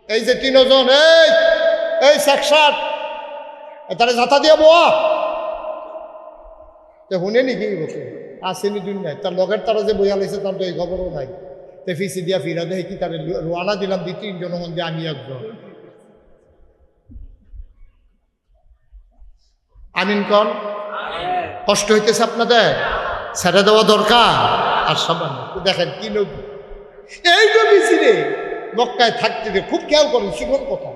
এই যে তিনজন, এই সেকশন তারা যাতা দিয়া বোয়া শুনে নাকি বসে আসেনি দুই নাই, তার লগের তারা যে বইয়া লাইছে তার তো এই খবরও নাই। তে ফিসি দিয়া ফিরা দেখি কি তার রোয়ানা দিলাম 2-3 জন, হন দিয়ে আমি একজন। আমিন কন। কষ্ট হইতেছে আপনাদের? ছেড়ে দেওয়া দরকার। আর সবার দেখেন কি নবী, এই নবী রে মক্কায় থাকতে খুব খেয়াল করেন, শিখন কথা।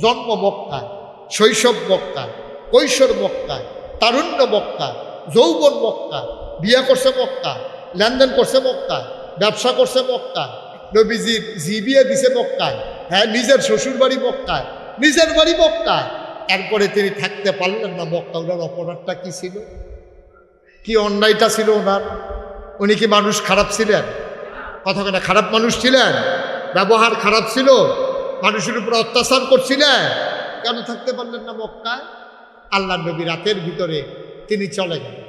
জন্ম মক্কায়, শৈশব মক্কায়, কৈশোর মক্কায়, তারুণ্য মক্কায়, যৌবন মক্কায়, বিয়ে করছে মক্কায়, লেনদেন করছে মক্কায়, ব্যবসা করছে মক্কায়, নবীজির বিয়ে দিছে মক্কায়, হ্যাঁ নিজের শ্বশুর বাড়ি মক্কায়, নিজের বাড়ি মক্কায়। এরপরে তিনি থাকতে পারলেন না মক্কা। ওনার অপরাধটা কি ছিল? কি অন্যায়টা ছিল ওনার? উনি কি মানুষ খারাপ ছিলেন? কথা কেনা খারাপ মানুষ ছিলেন? ব্যবহার খারাপ ছিল? মানুষের উপর অত্যাচার করছিলেন? কেন থাকতে পারলেন না মক্কায়? আল্লাহ নবী রাতের ভিতরে তিনি চলে গেলেন।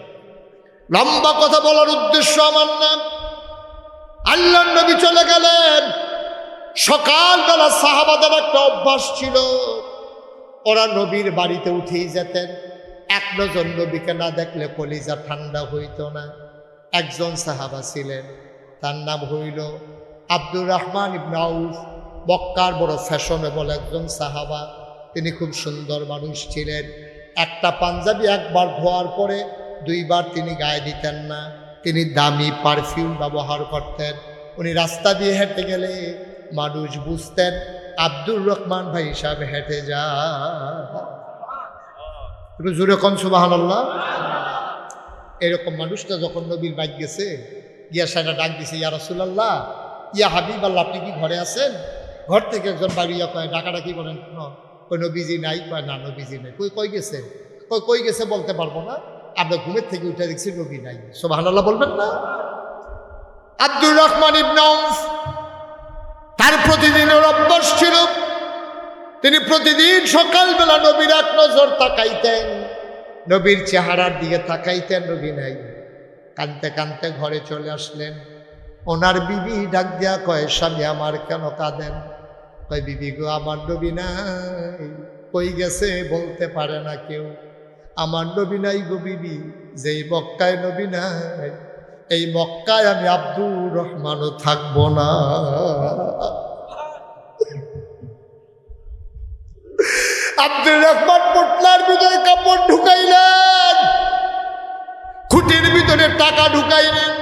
লম্বা কথা বলার উদ্দেশ্য আমার না, আল্লাহ নবী চলে গেলেন। সকালবেলা সাহাবাদের একটা অভ্যাস ছিল, ওরা নবীর বাড়িতে উঠেই যেতেন। এক নজর নবীকে না দেখলে কলিজা ঠান্ডা হইত না। একজন সাহাবা ছিলেন, তার নাম হইল আব্দুর রহমান ইবনে আউফ। মক্কার বড় ফ্যাশনেবল একজন সাহাবা। তিনি খুব সুন্দর মানুষ ছিলেন। একটা পাঞ্জাবি একবার ধোয়ার পরে 2 বার তিনি গায়ে দিতেন না। তিনি দামি পারফিউম ব্যবহার করতেন। উনি রাস্তা দিয়ে হেঁটে গেলে মানুষ বুঝতেন আব্দুর রহমান ভাই হিসাবে হেঁটে যায়। একটু জোরে কোন সুবহানাল্লাহ। এরকম মানুষটা যখন নবীর বাইক গেছে, গিয়া সাইডা ডাক দিছে, ইয়া রাসূলুল্লাহ, ইয়া হাবিবাল্লাহ, আপনি কি ঘরে আছেন? ঘর থেকে একজন বাড়িয়া কয়, ডাকাডাকি করেন কেন? কই নবীজি নাই। কয় না নবীজি নাই। কই গেছে? কই গেছে বলতে পারবো না, আমরা ঘুমের থেকে উঠে দেখছি নবী নাই। সুবহানাল্লাহ বলবেন না? আব্দুর রহমান ইবনে আউফ, তার প্রতিদিনের অভ্যাস ছিল, তিনি প্রতিদিন সকালবেলা নবীর এক নজর তাকাইতেন, নবীর চেহারার দিকে তাকাইতেন, নবী নাই। কাঁদতে কাঁদতে ঘরে চলে আসলেন। ওনার বিবি ডাক দিয়া কয়, স্বামী আমার কেন কাঁদেন? কয়, বিবি গো, আমার নবী নাই। কই গেছে বলতে পারে না কেউ। আমার নবী নাই গো বিবি, যেই মক্কায় নবী নাই, এই মক্কায় আমি আব্দুর রহমানও থাকবো না। আব্দুর রহমান পোটলার ভিতরে কাপড় ঢুকাইলেন, খুঁটির ভিতরে টাকা ঢুকাইলেন।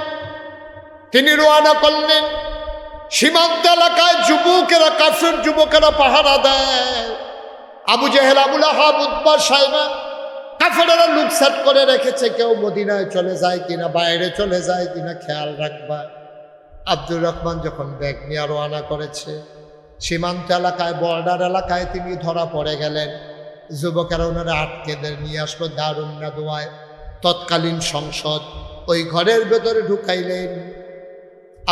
তিনি রওনা করলেন। সীমান্ত এলাকায় যুবকেরা, কাফের যুবকেরা পাহারা দেয়। আবু জেহেল, আবুল আহাব, উতবা, সাইবা, কাফেরেরা লুকসাট করে রেখেছে। কেউ মদিনায় চলে যায় কিনা, বাইরে চলে যায় কিনা খেয়াল রাখবা। আব্দুর রহমান যখন ব্যাগ নিয়ে রওনা করেছে, সীমান্ত এলাকায়, বর্ডার এলাকায় তিনি ধরা পড়ে গেলেন। যুবকেরা ওনারা আটকে নিয়ে আসলো দারুন নাদওয়ায়, তৎকালীন সংসদ। ওই ঘরের ভেতরে ঢুকাইলেন।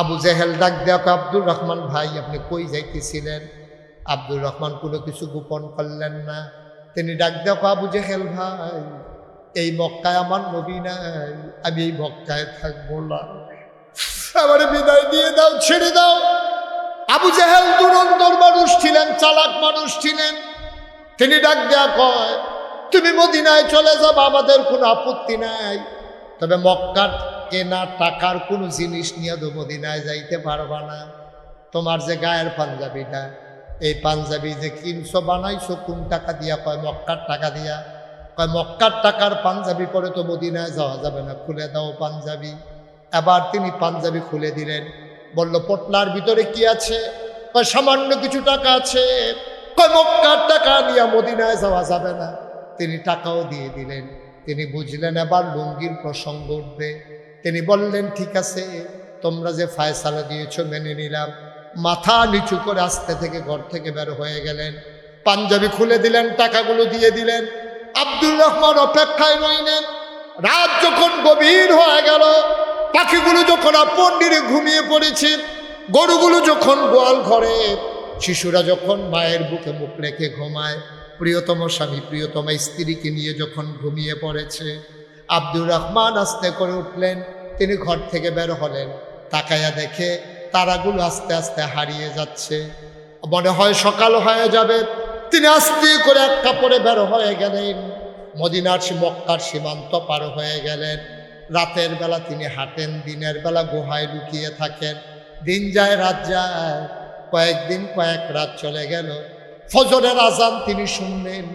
আবু জেহেল ডাক দেয়া, আব্দুর রহমান ভাই, আপনি কই যাইতেছিলেন? আব্দুর রহমান কোনো কিছু গোপন করলেন না। তিনি ডাক দেয়া, আবু জেহেল ভাই, এই মক্কায় আমার নবী নাই, আমি এই মক্কায় থাকবো না, আমার বিদায় দিয়ে দাও, ছেড়ে দাও। আবু জেহেল দুরন্তর মানুষ ছিলেন, চালাক মানুষ ছিলেন। তিনি ডাক দেয়া কয়, তুমি মদিনায় চলে যাবে, আমাদের কোনো আপত্তি নাই, তবে মক্কার কেনা টাকার কোনো জিনিস নিয়ে তো মদিনায় যাইতে পারবা না। তোমার যে গায়ের পাঞ্জাবিটা, এই পাঞ্জাবি যে কিনছো, বানাইছো কোন টাকা দিয়া? কয় মক্কার টাকা দিয়া। কয় মক্কার টাকার পাঞ্জাবি পরে তো মদিনায় যাওয়া যাবে না, খুলে দাও পাঞ্জাবি। এবার তিনি পাঞ্জাবি খুলে দিলেন। বলল, পটলার ভিতরে কি আছে? কয় সামান্য কিছু টাকা আছে। কয় মক্কার টাকা নিয়ে মদিনায় যাওয়া যাবে না। তিনি টাকাও দিয়ে দিলেন। তিনি বুঝলেন এবার লুঙ্গির প্রসঙ্গ উঠবে। তিনি বললেন, ঠিক আছে, তোমরা যে ফায়সালা দিয়েছো মেনে নিলাম। মাথা নিচু করে আস্তে থেকে ঘর থেকে বের হয়ে গেলেন। পাঞ্জাবি খুলে দিলেন, টাকাগুলো দিয়ে দিলেন। আব্দুর রহমান অপেক্ষায় রইলেন। রাত যখন গভীর হয়ে গেল, পাখিগুলো যখন আপন নিরে ঘুমিয়ে পড়েছে, গরুগুলো যখন গোয়াল ঘরে, শিশুরা যখন মায়ের বুকে মুখ রেখে ঘুমায়, প্রিয়তম স্বামী প্রিয়তমা স্ত্রীকে নিয়ে যখন ঘুমিয়ে পড়েছে, আব্দুর রহমান আস্তে করে উঠলেন। তিনি ঘর থেকে বের হলেন। তাকায়া দেখে তারাগুলো আস্তে আস্তে হারিয়ে যাচ্ছে। মনে হয় সকাল হয়ে যাবে। তিনি আস্তে করে এক কাপড়ে বের হয়ে গেলেন, মদিনার মক্কার সীমান্ত পার হয়ে গেলেন। রাতের বেলা তিনি হাঁটেন, দিনের বেলা গুহায় লুকিয়ে থাকেন। দিন যায় রাত যায়, কয়েকদিন কয়েক রাত চলে গেল। ফজরের আজান তিনি শুনলেন,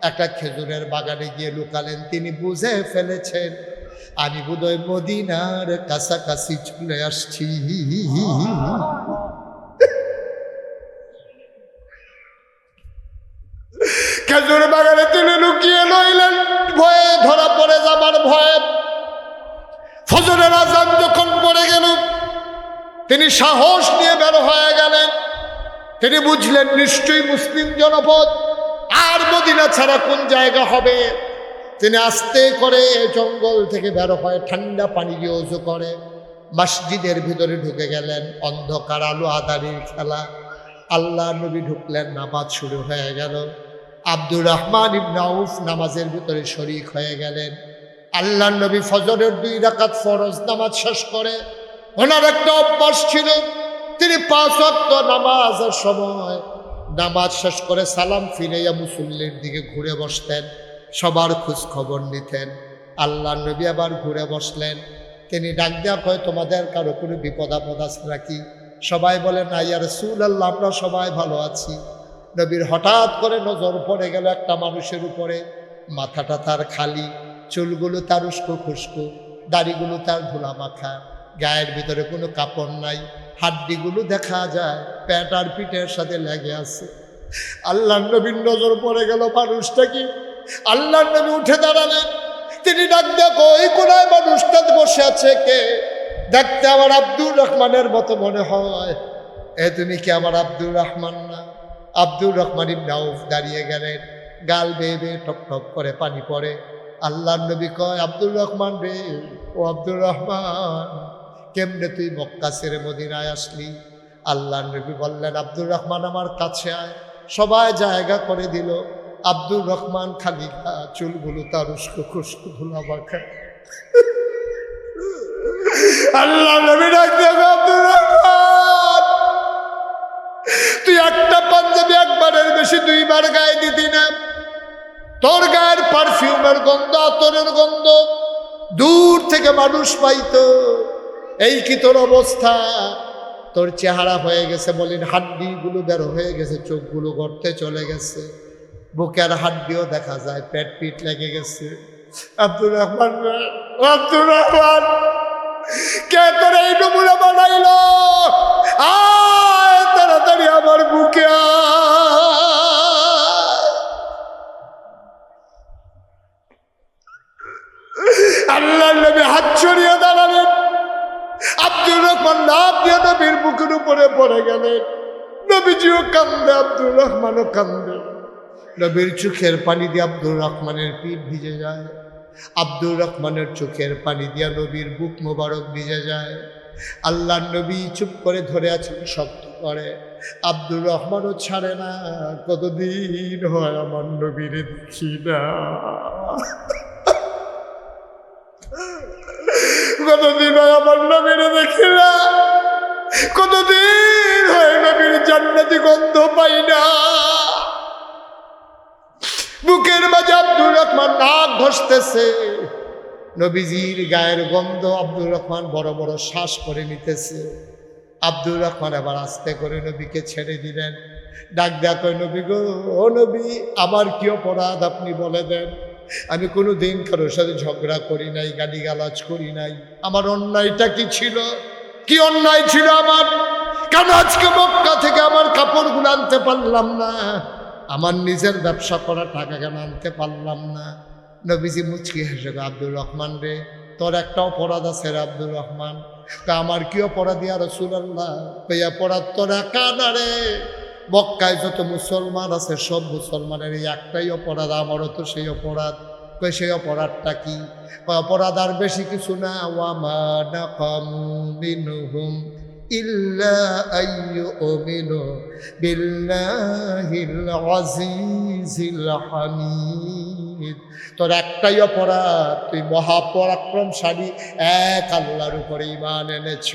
একটা খেজুরের বাগানে গিয়ে লুকালেন। তিনি বুঝে ফেলেছেন আমি বোধহয় মদিনার কাছাকাছি চলে আসছি। খেজুর বাগানে তিনি লুকিয়ে রইলেন, ভয়ে ধরা পড়ে যাবার ভয়ে। ফজরের আজান যখন পড়ে গেল, তিনি সাহস নিয়ে বের হয়ে গেলেন। তিনি বুঝলেন নিশ্চয়ই মুসলিম জনপদ, আর মদিনা ছাড়া কোন জায়গা হবে। তিনি আস্তে করে জঙ্গল থেকে বের হয়ে ঠান্ডা পানি দিয়ে ওযু করে মসজিদের ভিতরে ঢুকে গেলেন। অন্ধকার আলো আঁধারির খেলা। আল্লাহ নবী ঢুকলেন, নামাজ শুরু হয়ে গেল। আব্দুর রহমান ইবনে আউফ নামাজের ভিতরে শরীক হয়ে গেলেন। আল্লাহ নবী ফজরের 2 রাকাত ফরজ নামাজ শেষ করে, ওনার একটা অভ্যাস ছিল, তিনি 5 ওয়াক্ত নামাজের সময় নামাজ শেষ করে সালাম ফিরাইয়া মুসল্লির দিকে ঘুরে বসতেন, সবার খোঁজ খবর নিতেন। আল্লাহ নবী আবার ঘুরে বসলেন। তিনি ডাক দেওয়া কয়, তোমাদের কারো কোনো বিপদ আপদ আছে নাকি? সবাই বলে না ইয়া রাসূলুল্লাহ, আমরা সবাই ভালো আছি। নবীর হঠাৎ করে নজর পড়ে গেল একটা মানুষের উপরে। মাথাটা তার খালি, চুলগুলো তার উস্কো খুস্কো, দাড়িগুলো তার ধুলা মাখা, গায়ের ভিতরে কোনো কাপড় নাই, হাড্ডিগুলো দেখা যায় পেট আর পিঠের সাথে লেগে আছে। আল্লাহ নবীর নজর পড়ে গেল মানুষটা কি। আল্লাহ নবী উঠে দাঁড়ালেন। তিনি ডাক দেখো এই কোনায় মানুষটা বসে আছে কে? দেখতে আমার আব্দুর রহমানের মতো মনে হয়। এ তুমি কি আমার আব্দুর রহমান না? আব্দুর রহমান ইবনে আউফ দাঁড়িয়ে গেলেন, গাল বেয়ে বেয়ে টপ টপ করে পানি পড়ে। আল্লাহ নবী কয়, আব্দুর রহমান রে, ও আব্দুর রহমান, কেমনে তুই মক্কা ছেড়ে মদিনায় আসলি? আল্লাহ নবী বললেন, আব্দুর রহমান আমার কাছে আয়। সবাই জায়গা করে দিল। আব্দুর রহমান খালি চুলগুলো তার উস্কো খুস্কো ধুলা মাখা। আল্লাহ নবী ডাকতে, আব্দুর রহমান, তুই একটা পাঞ্জাবি একবারের বেশি 2 বার গায়ে দিতি না। তোর গায়ের পারফিউমের গন্ধ, আতরের গন্ধ দূর থেকে মানুষ পাইতো। এই কি তোর অবস্থা? তোর চেহারা হয়ে গেছে বলেন, হাড্ডিগুলো বের হয়ে গেছে, চোখগুলো গর্তে চলে গেছে, বুকের হাড্ডিও দেখা যায়, পেট পিট লেগে গেছে। আব্দুর রহমান, আব্দুর রহমান, কে তোর এই নমুনা বানাইলো? আয় তাড়াতাড়ি আমার বুকে আল্লাহ নবী হাত ছড়িয়ে দাঁড়ালেন। আব্দুর রহমান লাফ দিয়ে নবীর বুকের উপরে পড়ে গেলেন। নবীজিও কান্দে, আব্দুর রহমানও কান্দে। নবীর চোখের পানি দিয়ে আব্দুর রহমানের পিঠ ভিজে যায়। আব্দুর রহমানের চোখের পানি দিয়া নবীর বুক মোবারক ভিজে যায়। আল্লাহ নবী চুপ করে ধরে আছেন, শক্ত করে। আব্দুর রহমানও ছাড়ে না। কতদিন হয় আমার নবীর দেখি না, কতদিন হয় আমার নবীর দেখি না, কতদিন হয় নবীর জান্নাতি গন্ধ পাই না। বুকের মাঝে আব্দুর রহমান নাক ঘষতেছে, নবীজির গায়ের গন্ধ। আব্দুর রহমান বড় বড় শ্বাস করে নিতেছে। আব্দুর রহমান আবার আস্তে করে নবীকে ছেড়ে দিলেন। ডাক দেয়া কয়, নবী গো, ও নবী, আমার কি অপরাধ আপনি বলে দেন। আমি কোনো দিন কারোর সাথে ঝগড়া করি নাই, গালিগালাজ করি নাই। আমার অন্যায়টা কি ছিল? কি অন্যায় ছিল আমার? কেন আজকে মক্কা থেকে আমার কাপড়গুলো আনতে পারলাম না? আমার নিজের ব্যবসা করা টাকা কেন আনতে পারলাম না? নবীজি মুচকি হেসে, আব্দুর রহমান রে, তোর একটা অপরাধ আছে রে আব্দুর রহমান। আমার কি অপরাধ ইয়া রাসূলুল্লাহ? ওই অপরাধ তোর একা না রে, মক্কায় যত মুসলমান আছে সব মুসলমানের এই একটাই অপরাধ, আমারও তো সেই অপরাধ। কই সেই অপরাধটা কি? অপরাধ আর বেশি কিছু না। ওয়ামা নাকামু মিনহুম ইল্লা আইয়ুমিনু বিল্লাহিল আজিজিল হামিদ। তোর একটাই অপরাধ, তুই মহাপরাক্রমশালী এক আল্লাহর উপরে ঈমান এনেছ।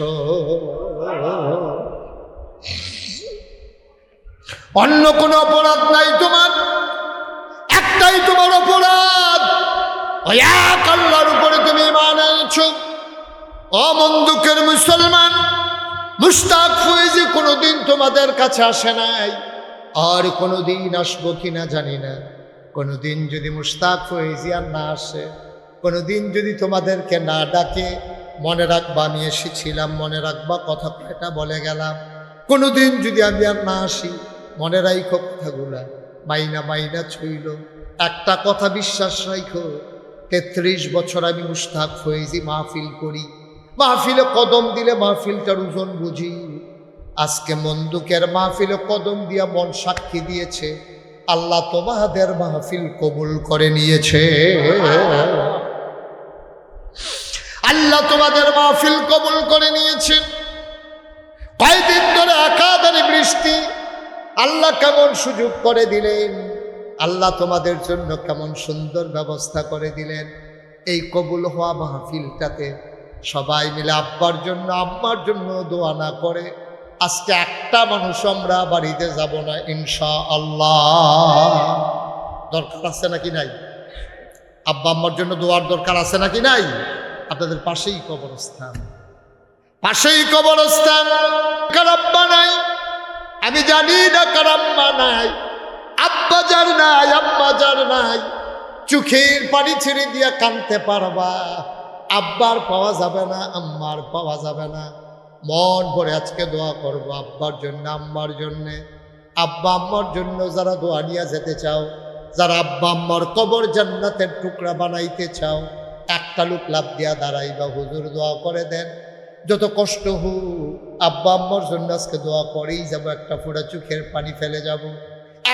অন্য কোনো অপরাধ নাই তোমার, একটাই তোমার অপরাধ, ওই এক আল্লাহর উপরে তুমি ঈমান এনেছো। ও মন্দুকের মুসলমান, মুশতাক ফয়েজী কোনোদিন তোমাদের কাছে আসে নাই, আর কোনোদিন আসবো কিনা জানি না। কোনোদিন যদি মুশতাক ফয়েজী আর না আসে, কোনোদিন যদি তোমাদেরকে না ডাকে, মনে রাখবা আমি এসেছিলাম, মনে রাখবা কথা কয়টা বলে গেলাম। কোনোদিন যদি আমি আর না আসি, মনে রাখো কথাগুলা, মাইনা মাইনা ছইল। একটা কথা বিশ্বাস রাখো, 33 বছর আমি মুশতাক ফয়েজী মাহফিল করি, মাহফিলে কদম দিলে মাহফিলটার ওজন বুঝি। আজকে মন্দুকের মাহফিলে কদম দিয়া মন সাক্ষী দিয়েছে, আল্লাহ তোমাদের মাহফিল কবুল করে নিয়েছে। আল্লাহ তোমাদের মাহফিল কবুল করে নিয়েছেন। কয়দিন ধরে একাধারে বৃষ্টি, আল্লাহ কেমন সুযোগ করে দিলেন, আল্লাহ তোমাদের জন্য কেমন সুন্দর ব্যবস্থা করে দিলেন। এই কবুল হওয়া মাহফিলটাতে সবাই মিলে আব্বার জন্য আম্মার জন্য দোয়া না করে আজকে একটা মানুষ আমরা বাড়িতে যাব না ইনশাআল্লাহ। দরকার আছে নাকি নাই? আব্বা আম্মার জন্য দোয়ার দরকার আছে নাকি নাই? আপনাদের পাশেই কবরস্থান, পাশেই কবরস্থান। কার আব্বা নাই আমি জানি না, কার আম্মা নাই, আব্বা যার নাই আম্মা যার নাই, চোখের পানি ছেড়ে দিয়া কাঁদতে পারবা, আব্বার পাওয়া যাবে না, আম্মার পাওয়া যাবে না। মন ভরে আজকে দোয়া করবো আব্বার জন্য আম্মার জন্যে। আব্বা আম্মার জন্য যারা দোয়া নিয়ে যেতে চাও, যারা আব্বা আম্মার কবর জান্নাতের টুকরা বানাইতে চাও, একটা লোক লাভ দিয়া দাঁড়াইবা, হুজুর দোয়া করে দেন। যত কষ্ট হোক আব্বা আম্মার জন্য আজকে দোয়া করেই যাব, একটা ফোঁটা চোখের পানি ফেলে যাব।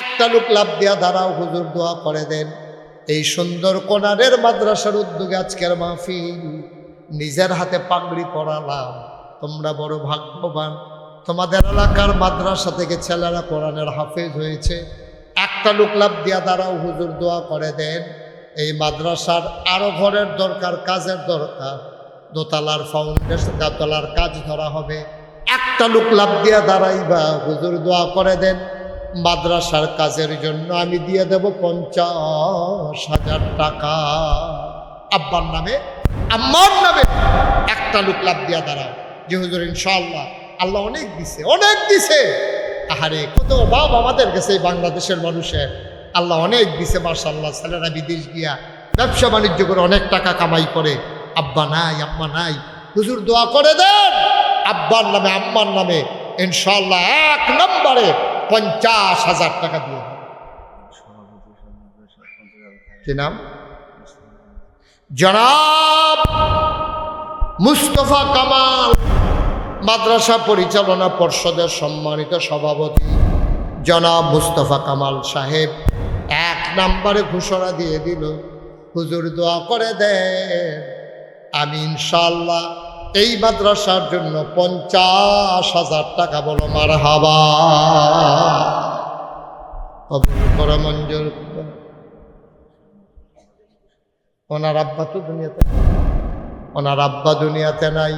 একটা লোক লাভ দিয়া দাঁড়াও, হুজুর দোয়া করে দেন। এই সুন্দর কোনারের মাদ্রাসার উদ্যোগে আজকের মাহফিল, নিজের হাতে পাগড়ি পরালাম। তোমরা বড় ভাগ্যবান, তোমাদের এলাকার মাদ্রাসা থেকে ছেলেরা কোরআনের হাফেজ হয়েছে। একটা লোক লাভ দিয়া দাঁড়াও, হুজুর দোয়া করে দেন। এই মাদ্রাসার আরো ঘরের দরকার, কাজের দরকার, দোতলার ফাউন্ডেশন, দোতলার কাজ ধরা হবে। একটা লোক লাভ দিয়া দাঁড়াইবা, হুজুর দোয়া করে দেন। মাদ্রাসার কাজের জন্য আমি দিয়ে দেব 50,000 টাকা। আব্বার নামে আম্মার নামে একটা লোক লাভ দিয়া দাঁড়াও যে হুজুর ইনশাআল্লাহ আল্লাহ অনেক দিছে, অনেক দিছে। আহারে কত অভাব আমাদের কাছে বাংলাদেশের মানুষের, আল্লাহ অনেক দিছে মাশাআল্লাহ। ছেলেরা বিদেশ গিয়া ব্যবসা বাণিজ্য করে অনেক টাকা কামাই করে, আব্বা নাই আম্মা নাই, হুজুর দোয়া করে দেন আব্বার নামে আম্মার নামে ইনশাআল্লাহ 1 নম্বরে 50,000 টাকা দিয়ে। কি নাম? জনাব মুস্তফা কামাল, মাদ্রাসা পরিচালনা পর্ষদের সম্মানিত সভাপতি জনাব মুস্তফা কামাল সাহেব 1 নম্বরে ঘোষণা দিয়ে দিল, হুজুর দোয়া করে দেন আমি ইনশাআল্লাহ এই মাদ্রাসার জন্য 50,000 টাকা, বলো মারহাবা। কবুল মঞ্জুর। ওনার আব্বা তো দুনিয়াতে, ওনার আব্বা দুনিয়াতে নাই।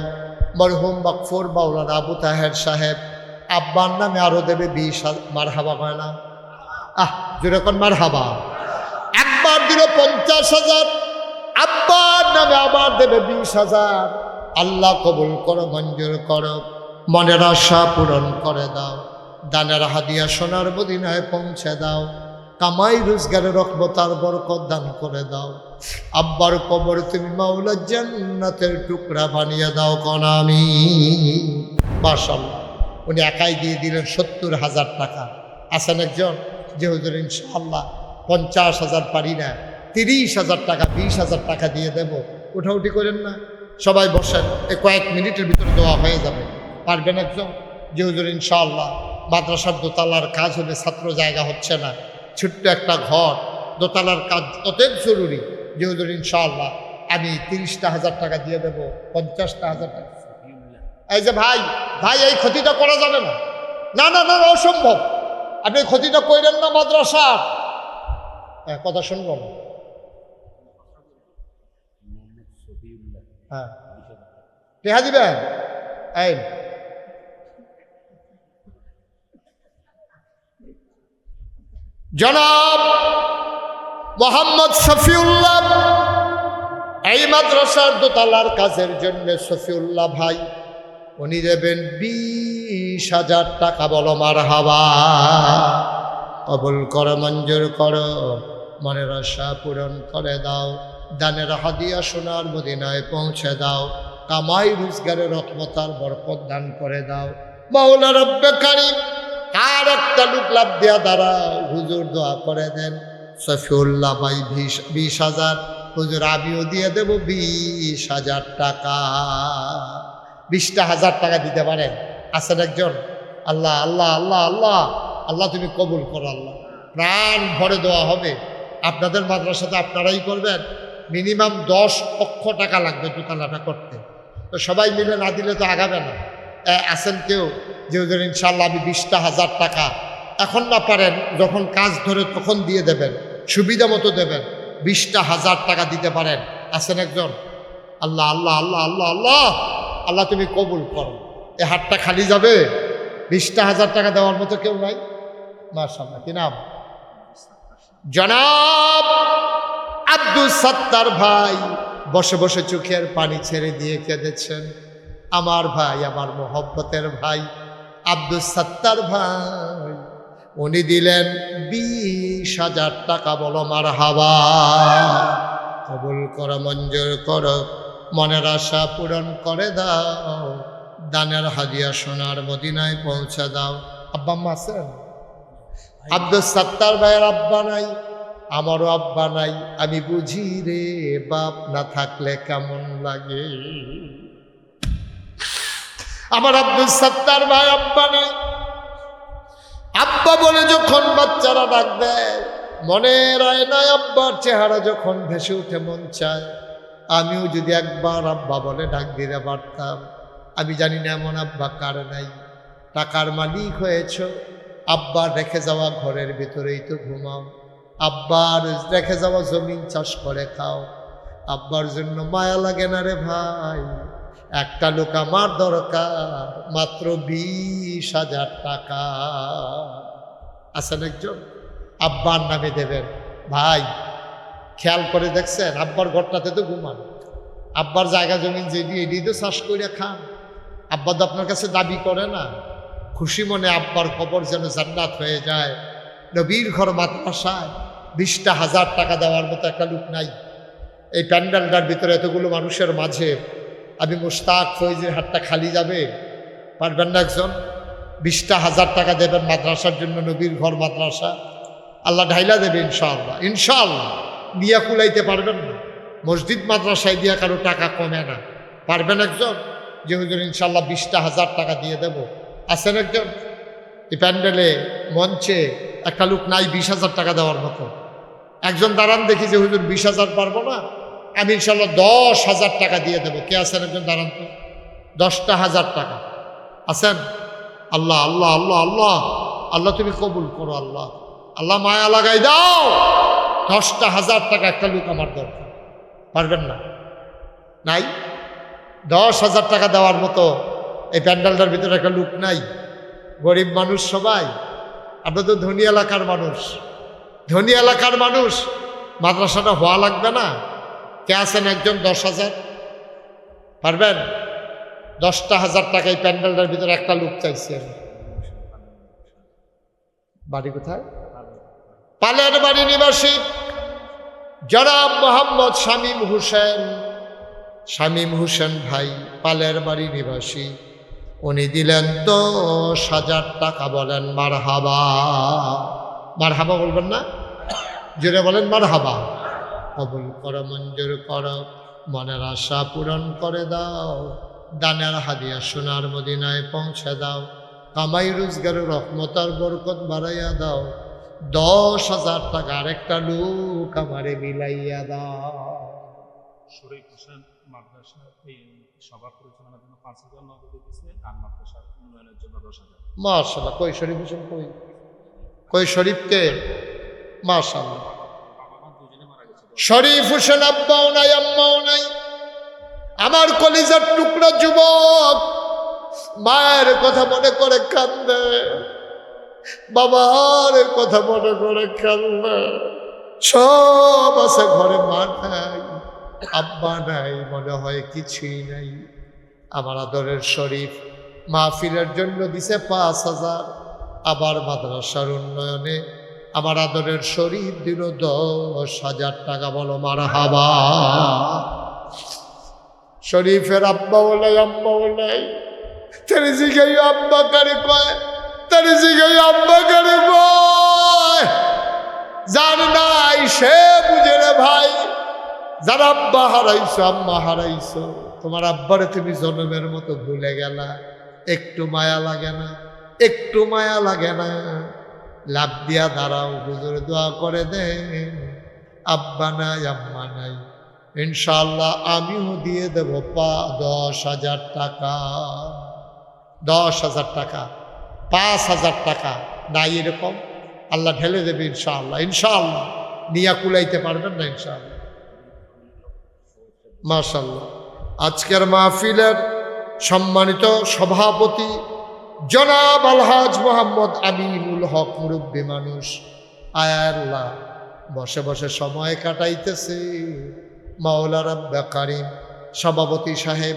মরহুম মাগফুর মাওলানা আবু তাহের সাহেব আব্বার নামে আরো দেবে 20,000। মারহাবা হয় না? যেরকম মারহাবা। একবার দিল 50,000, আব্বার নামে আবার দেবে 20,000। আল্লাহ কবুল করো, মঞ্জুর করো, মনের আশা পূরণ করে দাও, দানের হাদিয়া সোনার মদিনায় পৌঁছে দাও, কামাই রোজগারের রহমতার বরকত দান করে দাও। আব্বার কবর তুমি মাওলা জান্নাতের টুকরা বানিয়ে দাও কোন আমি। মাশাআল্লাহ, উনি একাই দিয়ে দিলেন 70,000 টাকা। আছেন একজন যে হুজুর ইনশাআল্লাহ 50,000 পারি না, 30,000 টাকা 20,000 টাকা দিয়ে দেব। উঠাউঠি করেন না, সবাই বসেন, এই কয়েক মিনিটের ভিতরে দোয়া হয়ে যাবে। পারবেন একজন যে হুজুর ইনশাআল্লাহ মাদ্রাসার দোতলার কাজ হবে, ছাত্র জায়গা হচ্ছে না, ছোট্ট একটা ঘর, দোতলার কাজ অতএব জরুরি, যে হুজুর ইনশাআল্লাহ আমি 30,000 টাকা দিয়ে দেবো, 50,000 টাকা। এই যে ভাই ভাই এই ক্ষতিটা করা যাবে না, না না না, অসম্ভব। আপনি ক্ষতিটা কইলেন না মাদ্রাসা, কথা শুনব না। হ্যাঁ টেহা দিবেন। এই জনাব মোহাম্মদ শফিউল্লাহ এই মাদ্রাসার দোতলার কাজের জন্য শফিউল্লাহ ভাই উনি দেবেন 20,000 টাকা। বলো মারহাবা। কবুল করো, মঞ্জুর করো, মনের আশা পূরণ করে দাও, দানের হাদিয়া সোনার মদিনায় পৌঁছে দাও, কামাই রোজগারের রহমতার বরকত দান করে দাও। মাওলা রব্বে কারীম আর একটা লোক লাভ দেয়া দাঁড়াও। হুজুর দোয়া করে দেন শফিউল্লাহ ভাই 20,000, হুজুর আমিও দিয়ে দেব 20,000 টাকা। 20,000 টাকা দিতে পারেন? আছেন একজন? আল্লাহ আল্লাহ আল্লাহ আল্লাহ আল্লাহ তুমি কবুল করো। আল্লাহ প্রাণ ভরে দেওয়া হবে। আপনাদের মাদ্রাসাতে আপনারাই করবেন। মিনিমাম 10 লক্ষ টাকা লাগবে দোতলাটা করতে। তো সবাই মিলে না দিলে তো আগাবে না। আছেন কেউ যে হুজুর ইনশাল্লাহ আমি 20,000 টাকা, এখন না পারেন যখন কাজ ধরে তখন দিয়ে দেবেন, সুবিধা মতো দেবেন, 20,000 টাকা দিতে পারেন? আছেন একজন? আল্লাহ আল্লাহ আল্লাহ আল্লাহ আল্লাহ আল্লাহ তুমি কবুল করো। এ হাতটা খালি যাবে? 20,000 টাকা দেওয়ার মতো কেউ নাই? মাশাআল্লাহ। কি নাম? জনাব আব্দুল সত্তার ভাই বসে বসে চোখের পানি ছেড়ে দিয়ে কেঁদেছেন। আমার ভাই, আমার মোহব্বতের ভাই আব্দুল সত্তার ভাই উনি দিলেন 20,000 টাকা। বলো মারহাবা। কবুল করো, মঞ্জুর করো, মনের আশা পূরণ করে দাও, দানের হাদিয়া সোনার মদিনায় পৌঁছে দাও। আব্বা আম্মা আছেন? আব্দুল সত্তার ভাইয়ের আব্বা নাই, আমারও আব্বা নাই। আমি বুঝি রে বাপ না থাকলে কেমন লাগে। আমার আব্দুল সত্তার ভাই আব্বা নাই। আব্বা বলে যখন বাচ্চারা ডাক দেয়, মনের আয়নায় আব্বার চেহারা যখন ভেসে উঠে মন চায় আমিও যদি একবার আব্বা বলে ডাক দিতে পারতাম। আমি জানি না এমন আব্বা কার নাই। টাকার মালিক হয়েছ, আব্বার রেখে যাওয়া ঘরের ভিতরেই তো ঘুমাও, আব্বার রেখে যাওয়া জমিন চাষ করে খাও। আব্বার জন্য মায়া লাগে না রে ভাই? একটা লোক আমার দরকার, মাত্র 20,000 টাকা। আছেন একজন? আব্বার নামে দেবেন। ভাই খেয়াল করে দেখছেন আব্বার ঘরটাতে তো ঘুমান, আব্বার জায়গা জমিন যেটি এটি তো চাষ করে খান। আব্বা তো আপনার কাছে দাবি করে না। খুশি মনে আব্বার কবর যেন জান্নাত হয়ে যায়। নবীর ঘর মাদ্রাসায় 20,000 টাকা দেওয়ার মতো একটা লোক নাই। এই প্যান্ডেলটার ভিতরে এতগুলো মানুষের মাঝে আমি মুশতাক ফৈজির হাতটা খালি যাবে? পারবেন না একজন? 20,000 টাকা দেবেন মাদ্রাসার জন্য, নবীর ঘর মাদ্রাসা। আল্লাহ ঢাইলা দেবে ইনশাআল্লাহ। ইনশাআল্লাহ নিয়া কুলাইতে পারবেন না। মসজিদ মাদ্রাসায় দিয়া কারো টাকা কমে না। পারবেন একজন? যে হুজুর ইনশাআল্লাহ 20,000 টাকা দিয়ে দেব? আছেন একজন? এই প্যান্ডেলে মঞ্চে একটা লোক নাই 20,000 টাকা দেওয়ার মতো? একজন দাঁড়ান দেখি যে হুজুর 20,000 পারবো না, আমি ইনশাআল্লাহ 10,000 টাকা দিয়ে দেবো। কে আছেন একজন? দাঁড়ান তো। 10,000 টাকা আছেন? আল্লাহ আল্লাহ আল্লাহ আল্লাহ আল্লাহ তুমি কবুল করো। আল্লাহ আল্লাহ মায়া লাগাই দাও। 10,000 টাকা একটা লোক আমার দরকার। পারবেন না? নাই? 10,000 টাকা দেওয়ার মতো এই প্যান্ডেলটার ভিতরে একটা লোক নাই? গরিব মানুষ সবাই। আমরা তো ধনী এলাকার মানুষ। ধনী এলাকার মানুষ, মাদ্রাসাটা হওয়া লাগবে না? কে আছেন একজন? 10,000 পারবেন? 10,000 টাকা এই প্যান্ডেলটার ভিতরে একটা লোক চাইছি আমি। বাড়ি কোথায়? পালের বাড়ি নিবাসী জনাব মোহাম্মদ শামীম হোসেন। শামীম হোসেন ভাই পালের বাড়ি নিবাসী, উনি দিলেন 10,000 টাকা। বলেন মারহাবা। মারহাবা বলবেন না? জোরে বলেন মারহাবা। কবুল করো, মঞ্জুর করো, মনের আশা পূরণ করে দাও, দানের হাদিয়া সোনার মদিনায় পৌঁছে দাও, কামাই রোজগারের রহমতার বরকত বাড়াইয়া দাও। 10,000 টাকা আরেকটা লোক আমারে মিলাইয়া দাও। শরীফ হোসেন মাদ্রাসা এই সভা পরিচালনার জন্য 5,000 নগদ দিয়েছে, আর মাদ্রাসার উন্নয়নের জন্য 10,000। মাশাআল্লাহ। কই শরীফ হোসেন? কই শরীফকে? মাশাআল্লাহ। বাবা মা দুজনে মারা গেছে। শরীফ হোসেন আব্বাও নাই আম্মাও নাই। আমার কলিজার টুকরা যুবক মায়ের কথা মনে করে কান্দে। বাবার কথা মনে করে কান্না। সব আছে ঘরে, মা নাই, আব্বা নাই, মনে হয় কিছুই নাই। আমার আদরের শরীফ মাহফিলের জন্য দিছে 5,000, আবার মাদ্রাসার উন্নয়নে আমার আদরের শরীফ দিল 10,000 টাকা। বলো মারহাবা। শরীফের আব্বাও নাই, আম্মাও নাই। তেরে জিগাই আব্বা কারে কয়, তেরে জিগাই আব্বা কারে কয়। যার নাই সে বুঝে রে ভাই। যার আব্বা হারাইছো, আম্মা হারাইছো, তোমার আব্বারে তুমি জন্মের মতো ভুলে গেলা। একটু মায়া লাগে না? একটু মায়া লাগে না? লাভ দিয়া দাঁড়াও, হুজুর দোয়া করে দেন। আব্বা নাই, আম্মা নাই, ইনশাআল্লাহ আমিও দিয়ে দেব 10,000 টাকা। 10,000 টাকা, 5,000 টাকা নাই এরকম আল্লাহ ঢেলে দেবে ইনশাআল্লাহ। ইনশাআল্লাহ নিয়া কুলাইতে পারবেন না ইনশাআল্লাহ। মাশাআল্লাহ। আজকের মাহফিলের সম্মানিত সভাপতি জনাব আলহাজ মোহাম্মদ আমিনুল হক, মুরব্বী মানুষ, আয়াল্লাহ বসে বসে সময় কাটাইতেছে। মাওলা রাব্বে কারিম সভাপতি সাহেব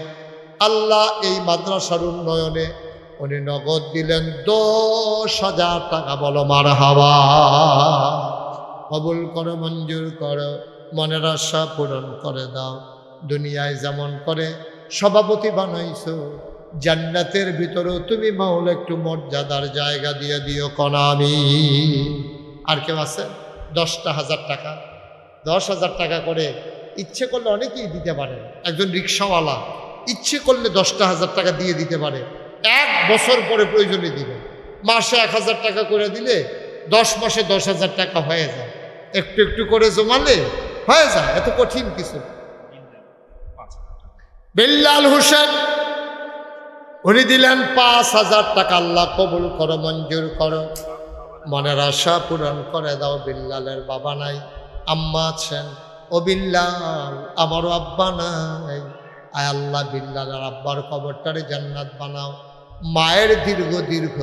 আল্লাহ এই মাদ্রাসার উন্নয়নে উনি নগদ দিলেন 10,000 টাকা। বলো মারহাবা। কবুল করো, মঞ্জুর করো, মনের আশা পূরণ করে দাও। দুনিয়ায় যেমন করে সভাপতি বানাইছো, জান্নাতের ভিতরেও তুমি মাওলা একটু মর্যাদার জায়গা দিয়ে দিও কনা আমি। আর কেউ আছে? 10,000 টাকা, 10,000 টাকা করে ইচ্ছে করলে অনেকেই দিতে পারে। একজন রিক্সাওয়ালা ইচ্ছে করলে 10,000 টাকা দিয়ে দিতে পারে। 1 বছর পরে প্রয়োজনে দিবে। মাসে 1,000 টাকা করে দিলে 10 মাসে 10,000 টাকা হয়ে যায়। একটু একটু করে জমালে হয়ে যায়, এত কঠিন কিছু। বিল্লাল হোসেন উনি দিলেন 5,000 টাকা। আল্লাহ কবুল করো, মঞ্জুর করো, মনের আশা পূরণ করে দাও। বিল্লালের বাবা নাই, আম্মা আছেন। ও বিল্লাল, আমারও আব্বা নাই। আয় আল্লাহ বিল্লালের আব্বার কবরটারে জান্নাত বানাও। মায়ের দীর্ঘ দীর্ঘ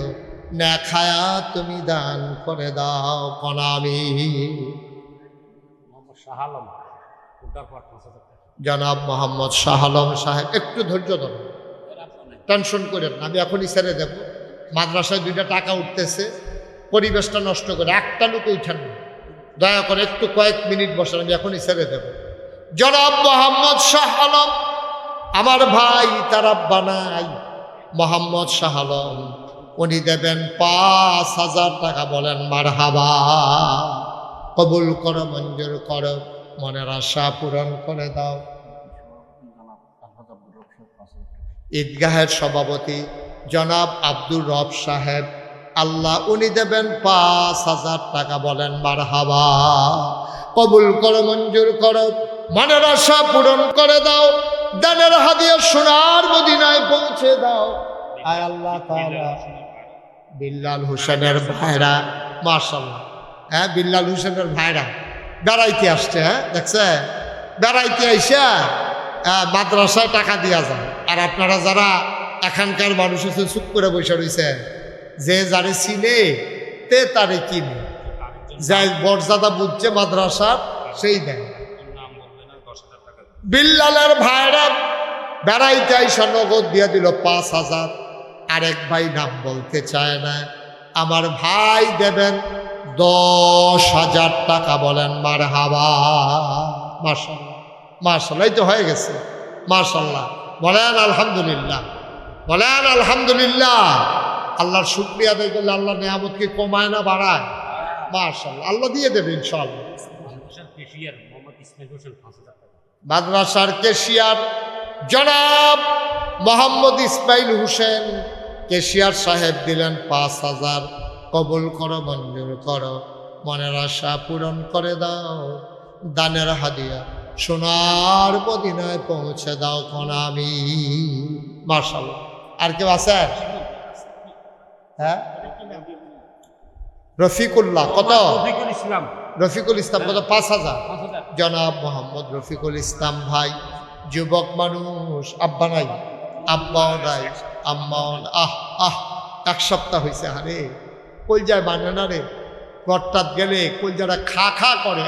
না খায়া তুমি দান করে দাও কনামি। জনাব মোহাম্মদ শাহ আলম সাহেব, একটু ধৈর্য ধরুন, টেনশন করেন না, আমি এখনই ছেড়ে দেব। মাদ্রাসায় 2টা টাকা উঠতেছে, পরিবেশটা নষ্ট করে একটা লোক উঠান না, দয়া করে একটু কয়েক মিনিট বসেন, আমি এখনই ছেড়ে দেব। জনাব মোহাম্মদ শাহ আলম, আমার ভাই, তার আব্বা নাই, মোহাম্মদ শাহ আলম, উনি দেবেন 5,000 টাকা। বলেন মারহাবা। কবুল করো, মঞ্জুর করো, মনের আশা পূরণ করে দাও। ঈদগাহের সভাপতি জনাব আব্দুর রব সাহেব, আল্লাহ উনি দেবেন 5,000 টাকা। বলেন মারহাবা। কবুল করো, মঞ্জুর করো, মনের আশা পূরণ করে দাও। দানের হাদিয়া সোনার মদিনায় পৌঁছে দাও। আয় আল্লাহ তাআলা বিল্লাল হোসেনের ভাইরা, মাশাআল্লাহ, হ্যাঁ বিল্লাল হোসেনের ভাইরা বেড়াইতে আসছে। হ্যাঁ দেখছে, বেড়াইতে আইসা মাদ্রাসায় টাকা দিয়া যায়। আর আপনারা যারা এখানকার মানুষ হচ্ছে চুপ করে বসে রয়েছেন, যে যারে চিনে তে তারে কিনে, যাই বরজাদা বুঝছে মাদ্রাসার সেই দেয়। বিল্লালের ভাইরা বেড়াইতে আইসা নগদ দিয়া দিল 5,000। আরেক ভাই নাম বলতে চায় না, আমার ভাই দেবেন 10,000 টাকা। বলেন মারহাবা। মাশাআল্লাহ, মাশাআল্লাহ, এই তো হয়ে গেছে। মাশাআল্লাহ, বলেন আলহামদুলিল্লাহ, বলেন আলহামদুলিল্লাহ। আল্লাহর শুকরিয়া আদায় করলে আল্লাহ নিয়ামতকে কমায় না বাড়ায়? মাশাআল্লাহ, আল্লাহ দিয়ে দেবে ইনশাআল্লাহ। মাদ্রাসার কেশিয়ার জনাব মোহাম্মদ ইসমাইল হোসেন কেশিয়ার সাহেব দিলেন 5,000। কবুল করো, মঞ্জুর করো, মনের আশা পূরণ করে দাও। দানের হাদিয়া সোনার মদিনায় পৌঁছে দাও কনামি। মাশাআল্লাহ। আর কেউ আছে? হ্যাঁ, রফিকুল্লাহ। কত? রফিকুল ইসলাম। রফিকুল ইসলাম কত? 5,000। জনাব মোহাম্মদ রফিকুল ইসলাম ভাই, যুবক মানুষ, আব্বা নাই, আব্বাও নাই, আম্মাও নাই। 1 সপ্তাহ হয়েছে, আরে কলজায় মানে না রে, ঘরটাত গেলে কলজাটা খা খা করে।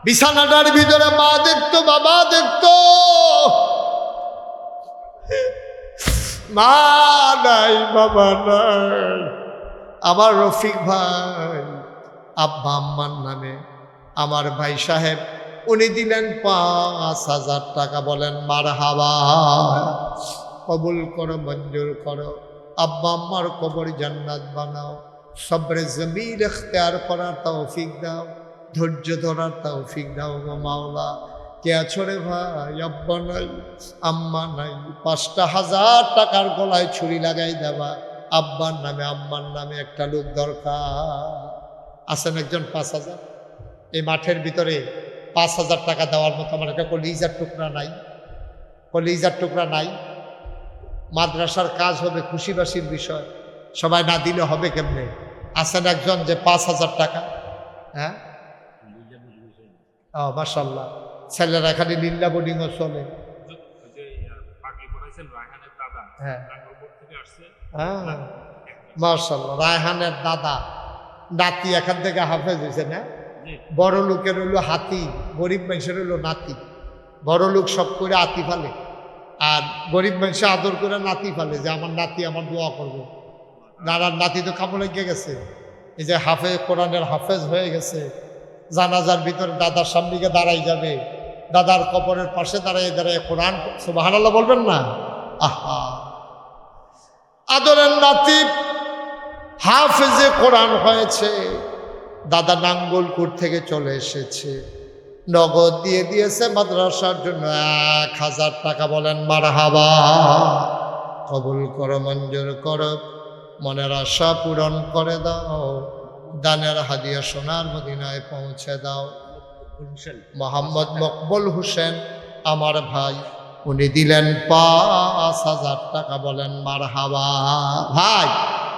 বিছানাটার ভিতরে মা দেখতো, বাবা দেখতো, মা নাই বাবা নাই। আমার রফিক ভাই আব্বা আম্মার নামে আমার ভাই সাহেব উনি দিলেন 5,000 টাকা। বলেন মারহাবা, কবুল করো, মঞ্জুর করো। আব্বা আম্মার কবর জান্নাত বানাও, সবরে জমির ইখতিয়ার করার তৌফিক দাও, ধৈর্য ধরার তৌফিক দাও গো মাওলা। কে আছো রে ভাই? আব্বা নাই, আম্মা নাই। 5,000 টাকার গলায় ছুরি লাগাই দেবা, আব্বার নামে আম্মার নামে একটা লোক দরকার। আছেন একজন 5,000? এই মাঠের ভিতরে 5,000 টাকা দেওয়ার মতো আমার একটা কলিজার টুকরা নাই? কলিজার টুকরা নাই? মাদ্রাসার কাজ হবে খুশিবাসির বিষয়, সবাই না দিলে হবে কেমনে? আছেন একজন যে 5,000 টাকা? হ্যাঁ, ও মাশাআল্লাহ, ছেলেরা খালি লিল্লা বোর্ডিংও চলে। হ্যাঁ হ্যাঁ, মাশাআল্লাহ। রায়হানের দাদা নাতি এখান থেকে হাফেজ হয়েছে না? বড় লোকের হইল হাতি, গরিব মানুষের হইল নাতি। বড় লোক সব করে আতি ফালে, আর গরিব মানুষে আদর করে নাতি ফালে, যে আমার নাতি আমার দোয়া করবে। দাদার নাতি তো কামড়ে গিয়ে গেছে, এই যে হাফেজ, কোরআনের হাফেজ হয়ে গেছে। জানাজার ভিতরে দাদার সামনে গিয়ে দাঁড়াই যাবে, দাদার কবরের পাশে দাঁড়িয়ে দাঁড়িয়ে কোরআন সুবহানাল্লাহ বলবেন না? আহা, আদরের নাতি হাফেজে কোরআন হয়েছে। দাদা নাঙ্গলকুর থেকে চলে এসেছে, নগদ দিয়ে দিয়েছে মাদ্রাসার জন্য 1,000 টাকা। বলেন মারহাবা, কবুল করো, মঞ্জুর করো, মনের আশা পূরণ করে দাও, দানের হাদিয়া সোনার মদিনায় পৌঁছে দাও। মোহাম্মদ মকবুল হোসেন আমার ভাই, উনি দিলেন 5,000 টাকা। বলেন মারহাবা। ভাই,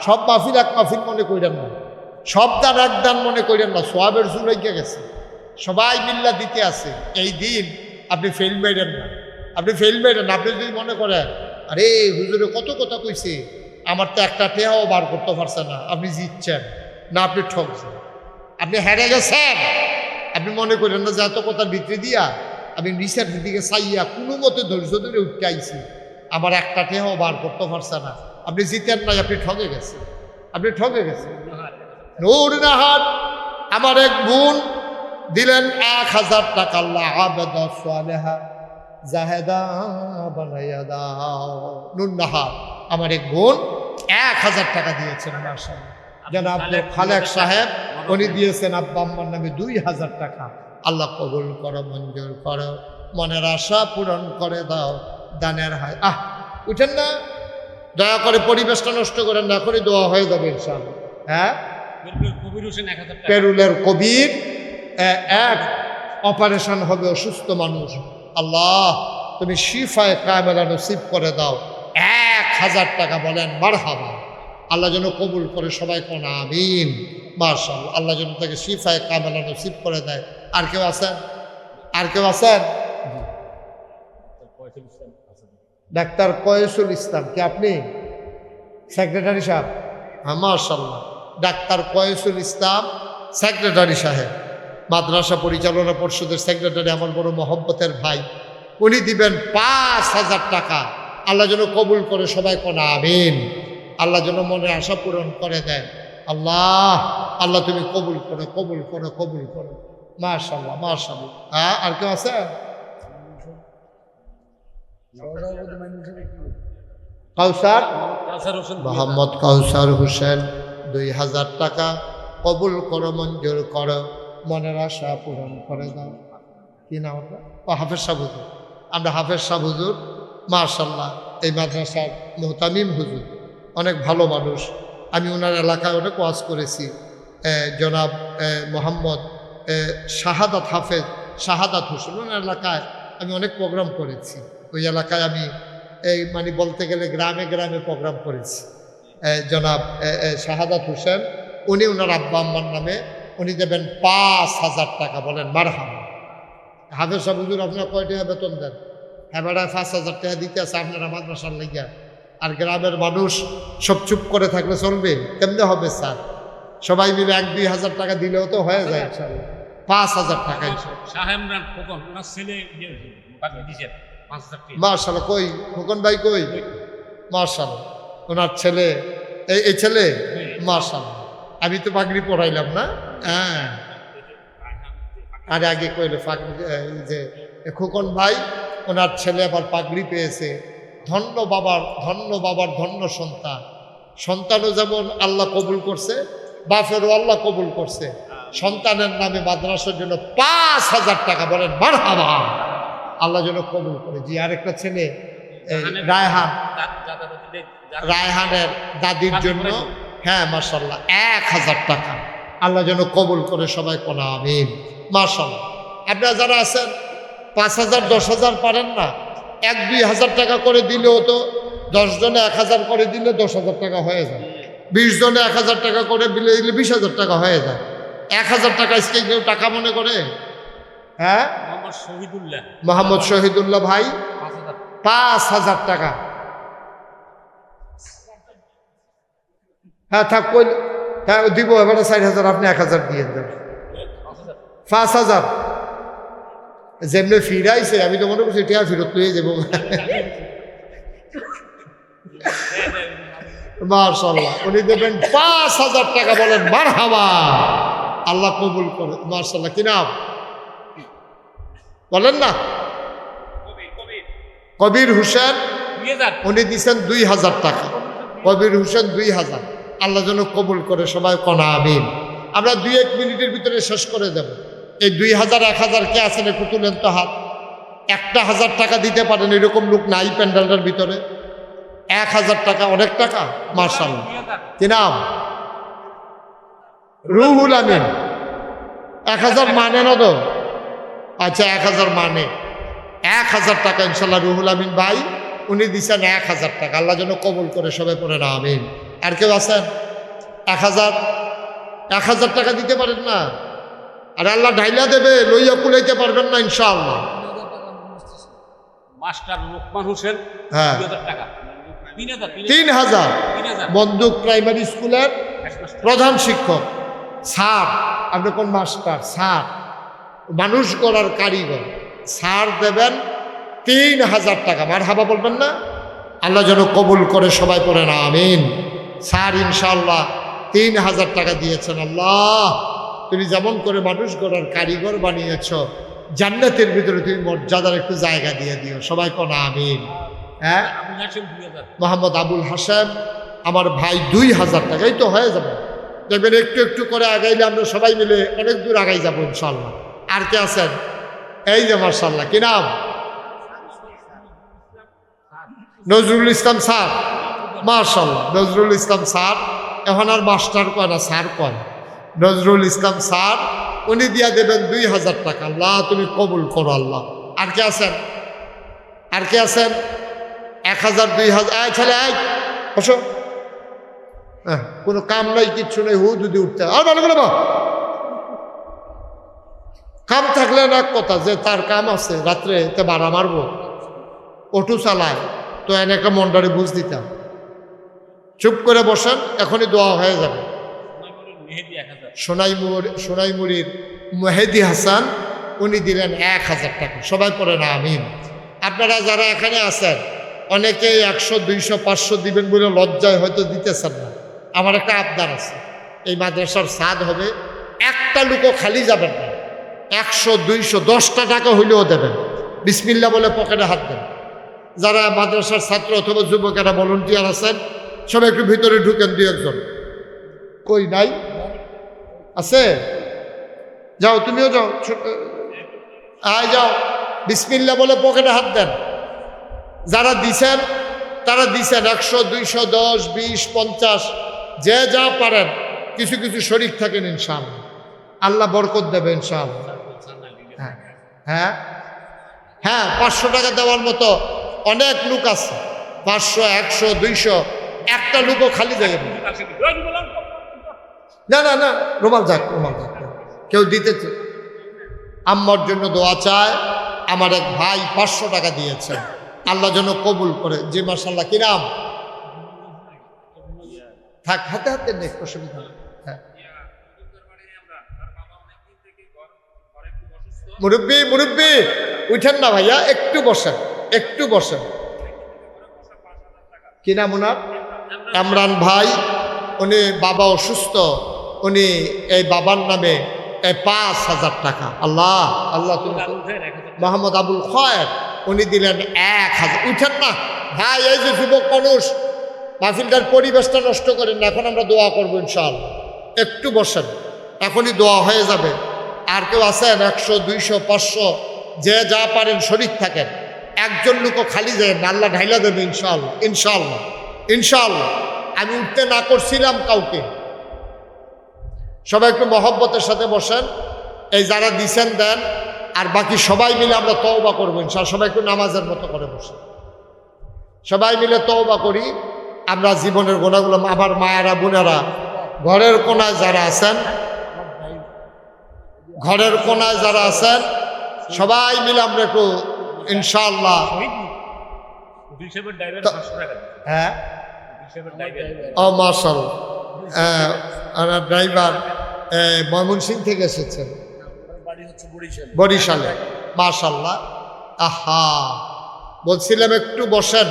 সব মাহফিল এক মাহফিল মনে করেন না, সব দান এক দান মনে করেন না, সোয়াবের জুড়ে গেছে, সবাই মিল্লা দিতে আছে। এই দিন আপনি ফেল মেরেন না, আপনি ফেল মেরেন না। আপনি যদি মনে করেন আরে হুজুরে কত কথা কইছে, আমার তো একটা টেহাও বার করতে পারছে না, আপনি জিতছেন না, আপনি ঠকছেন, আপনি হেরে গেছেন। আপনি মনে করেন না যে এত কথার ভিতরে দিয়া আমি নিচের দিকে চাইয়া কোনো মতে ধৈর্য ধরে উঠতে আইছি, আমার একটা টেহাও বার করতে পারছে না, আপনি জিতেন নাই, আপনি ঠকে গেছেন, আপনি ঠকে গেছেন। নূরনাহার আমার এক বোন দিলেন 1,000 টাকা। আল্লাহ আবেদা সালেহা জাহেদা বানাইয়া দাও। নূরনাহার আমার এক বোন 1,000 টাকা দিয়েছেন। মাশাআল্লাহ। জনাব আব্দুল খালেক সাহেব উনি দিয়েছেন আব্বা আম্মার নামে 2,000 টাকা। আল্লাহ কবুল করো, মঞ্জুর করো, মনের আশা পূরণ করে দাও, দানের হায়। উঠেন না, দয়া করে পরিবেশটা নষ্ট করেন না, এখনই দোয়া হয়ে যাবে ইনশাআল্লাহ। হ্যাঁ, পেরুলের কবির এক অপারেশন হবে, অসুস্থ মানুষ। আল্লাহ তুমি শিফায়ে কামেলা নসিব করে দাও। 1,000 টাকা। বলেন মারহাবা। আল্লাহ যেন কবুল করে, সবাই কোন আমিন। মাশাআল্লাহ, আল্লাহ যেন তাকে শিফায়ে কামেলা নসিব করে দেয়। আর কেউ আছেন? আর কেউ আছেন? ডাক্তার কয়েসুল ইসলাম, কি আপনি সেক্রেটারি সাহেব? হ্যাঁ মাশাআল্লাহ, ডাক্তার কয়েসুল ইসলাম সেক্রেটারি সাহেব, মাদ্রাসা পরিচালনা পরিষদের সেক্রেটারি, আমার বড় মহব্বতের ভাই। উনি দিবেন 5,000 টাকা। আল্লাহ যেন কবুল করে, সবাই কোন আমিন। আল্লাহ যেন মনে আশা পূরণ করে দেন। আল্লাহ, আল্লাহ তুমি কবুল করো, কবুল করো, কবুল করো। মাশাআল্লাহ, মাশাআল্লাহ। হ্যাঁ, আর কেউ আছে? কাউসার, মোহাম্মদ কাউসার হোসেন 2,000 টাকা। কবুল করো, মঞ্জুর করো, মনের আশা পূরণ করে দাও। কি নাম আপনার? হাফেজ সাহেব হুজুর। আমরা হাফেজ সাহেব হুজুর, মাশাআল্লাহ, এই মাদ্রাসার মুহতামিম হুজুর, অনেক ভালো মানুষ। আমি ওনার এলাকায় অনেক ওয়াজ করেছি। জনাব মোহাম্মদ শাহাদাত হাফেজ, শাহাদাত হোসেন, ওনার এলাকায় আমি অনেক প্রোগ্রাম করেছি। ওই এলাকায় আমি মানে বলতে গেলে গ্রামে গ্রামে প্রোগ্রাম করেছি। জনাব শাহাদাত হোসেন উনি ওনার আব্বা আম্মার নামে উনি দেবেন 5,000 টাকা। বলেন মারহাবা। হাফেজ সাহেব হুজুর আপনার কয় টাকা বেতন দেন? হ্যাঁ বেড়া 5,000 টাকা দিতে আছে আপনারা মাদ্রাসার লেগিয়া। আর গ্রামের মানুষ সব চুপ করে থাকলে চলবে? কেমনে হবে স্যার? সবাই মিলে 1-2 হাজার টাকা দিলেও তো হয়ে যায় ইনশাআল্লাহ। 5,000 টাকা সাহেবরান খোকন ওনার ছেলে দিয়েছেন 5,000 টাকা। মাশাআল্লাহ। কই খোকন ভাই কই? মাশাআল্লাহ, ওনার ছেলে এই ছেলে মাশাআল্লাহ। আমি তো পাগড়ি পরাইলাম না? হ্যাঁ, আরে আগে কইলে এই যে খোকন ভাই ওনার ছেলে আবার পাগড়ি পেয়েছে। ধন্য বাবার ধন্য সন্তান। সন্তানও যেমন আল্লাহ কবুল করছে, বাপেরও আল্লাহ কবুল করছে। সন্তানের নামে মাদ্রাসার জন্য 5,000 টাকা, বলেন মারহাবা, আল্লাহ যেন কবুল করে। জি, আরেকটা ছেলে রায়হানের দাদির জন্য, হ্যাঁ মাশাআল্লাহ, 1,000 টাকা আল্লাহ যেন কবুল করে। সবাই কোনা আমিন। মাশাআল্লাহ। আপনারা যারা আছেন 5,000 10,000 পারেন না, 1-2 হাজার টাকা করে দিলেও তো 10 জনে 1,000 করে দিলে 10,000 টাকা হয়ে যায়। 20 জনে 1,000 টাকা করে দিলে 20,000 টাকা হয়ে যায়। 1,000 টাকা আজকে কেউ টাকা মনে করে? হ্যাঁ, মোহাম্মদ শহীদুল্লাহ ভাই 5,000 টাকা। হ্যাঁ থাক, কই হ্যাঁ দিব এবারে 4,000, আপনি 1,000 দিয়ে দেন। 5,000 যেমনি ফিরাইছে, আমি তো মনে করছি এটা ফেরত লইয়ে যাবো। মাশাআল্লাহ, উনি দেবেন 5,000 টাকা, বলেন মারহাবা, আল্লাহ কবুল করে। মাশাআল্লাহ। কি নাম বলেন না? কবির হোসেন, উনি দিচ্ছেন 2,000 টাকা। কবির হোসেন 2,000, আল্লাহ যেন কবুল করে। সবাই কোনা আমিন। আমরা 2-1 মিনিটের ভিতরে শেষ করে দেব। এই 2,000 1,000 কে আছেন একটু তুলেন তো হাত। 1,000 টাকা দিতে পারেন এরকম লোক নাই প্যান্ডেলটার ভিতরে? 1,000 টাকা অনেক টাকা। মাশাআল্লাহ। কি নাম? রুহুল আমিন। 1,000 মানে না তো? আচ্ছা, 1,000 মানে 1,000 টাকা ইনশাল্লাহ রুহুল আমিন ভাই উনি দিচ্ছেন 1,000 টাকা, আল্লাহ যেন কবুল করে। সবাই পড়ে না আমিন। আর কেউ আছেন 1,000 টাকা দিতে পারেন না? আর আল্লাহ ঢাইলা দেবে, লইয়া কুলাইতে পারবেন না ইনশাআল্লাহ। মাস্টার লোকমান হোসেন, হ্যাঁ 3,000। বন্দুক প্রাইমারি স্কুলের প্রধান শিক্ষক। স্যার, আপনি কোন মাস্টার? স্যার, মানুষ গড়ার কারিগর। স্যার দেবেন 3,000 টাকা। মারহাবা বলবেন না? আল্লাহ যেন কবুল করে। সবাই পড়ে না আমিন। স্যার ইনশাআল্লাহ 3,000 টাকা দিয়েছেন। আল্লাহ, তুমি যেমন করে মানুষ গড়ার কারিগর বানিয়েছ, জান্নাতের ভিতরে তুমি মর্যাদার একটু জায়গা দিয়ে দিও। সবাই কোনা আমিন। হ্যাঁ, মোহাম্মদ আবুল হাসেম আমার ভাই 2,000 টাকা। এই তো হয়ে যাবে। দেখবেন একটু একটু করে আগাইলে আমরা সবাই মিলে অনেক দূর আগাই যাবো ইনশাআল্লাহ। আর কে আছেন? এই যে মাশাআল্লাহ। কি নাম? নজরুল ইসলাম স্যার। মাশাআল্লাহ, নজরুল ইসলাম স্যার। এখন আর মাস্টার কয় না, স্যার কয়। নজরুল ইসলাম স্যার উনি দিয়া দেবেন 2,000 টাকা। আল্লাহ তুমি কবুল করো আল্লাহ। আর কে আছেন? আর কে আছেন? 1,000 2,000। ছেলে বসো। হ্যাঁ, কোনো কাম নাই, কিচ্ছু নেই, হু যদি উঠতে। আর ভালো করে কাম থাকলে না কথা, যে তার কাম আছে রাত্রে তে বাড়া মারবো, অটো চালায়, তো এনে একটা মন্ডারে বুঝ দিতাম। চুপ করে বসেন, এখনই দোয়া হয়ে যাবে। সোনাইমুড়ির মেহেদি হাসান উনি দিলেন 1,000 টাকা। সবাই পড়ে না আমিন। আপনারা যারা এখানে আছেন অনেকেই 100 200 500 দিবেন বলে লজ্জায় হয়তো দিতেছেন না। আমার একটা আবদার আছে, এই মাদ্রাসার ছাদ হবে, একটা লোকও খালি যাবেন না। 100 200 10টা টাকা হইলেও দেবেন। বিসমিল্লাহ বলে পকেটে হাত দেন। যারা মাদ্রাসার ছাত্র অথবা যুবকেরা ভলান্টিয়ার আছেন সবাই একটু ভিতরে ঢুকেন। 2-1 জন কই নাই আছে? যাও, তুমিও যাও, যাও। বিসমিল্লাহ বলে পকেটে হাত দেন। যারা দিছেন তারা দিছেন 100 200 10 20 50 যে যা পারেন কিছু কিছু শরীক থাকেন ইনশাআল্লাহ, আল্লাহ বরকত দেবে ইনশাআল্লাহ। হ্যাঁ হ্যাঁ, 500 টাকা দেওয়ার মতো অনেক লোক আছে। 500 100 200, একটা লোকও খালি যায় না। না না, রুমাল যাক, রুমাল যাক। কেউ দিতেছে? আম্মার জন্য দোয়া চায়। আমার এক ভাই 500 টাকা দিয়েছেন, আল্লাহ যেন কবুল করে। জি মাশাআল্লাহ। কি নাম? থাক, হাতে হাতে নেই, অসুবিধা নেই। হ্যাঁ মুরব্বী, মুরব্বী উঠেন না ভাইয়া, একটু বসেন, একটু বসেন। কি নাম ওনার? ইমরান ভাই। উনি বাবা অসুস্থ, উনি এই বাবার নামে এই 5,000 টাকা। আল্লাহ আল্লাহ, তুমি মোহাম্মদ আবুল খয়ের, উনি দিলেন 1,000। উঠেন না ভাই, এই যে যুবক মানুষ, মাহফিলটার পরিবেশটা নষ্ট করেন না। এখন আমরা দোয়া করবো ইনশাআল্লাহ, একটু বসেন, এখনই দোয়া হয়ে যাবে। আর কেউ আছেন 100, 200, 500, যে যা পারেন শরীর থাকেন, একজন লোকও খালি যায় না, আল্লাহ ঢাইলা দেবে ইনশাআল্লাহ, ইনশাআল্লাহ, ইনশাআল্লাহ। আমি উঠতে না করছিলাম কাউকে। সবাই একটু মহব্বতের সাথে বসেন, এই যারা দিছেন দেন, আর বাকি সবাই মিলে আমরা তওবা করবো ইনশাআল্লাহ। সবাই একটু নামাজের মতো করে বসেন, সবাই মিলে তওবা করি। আমরা জীবনের গুণাগুলো, আমার মায়েরা বোনেরা ঘরের কোনায় যারা আছেন, ঘরের কোনায় যারা আছেন, সবাই মিলে আমরা একটু ইনশাআল্লাহ। হ্যাঁ ও মাশাআল্লাহ, ড্রাইভার ময়মনসিংহ থেকে এসেছেন, বরিশালে, মাশাআল্লাহ। আহা, বলছিলাম একটু বসেন।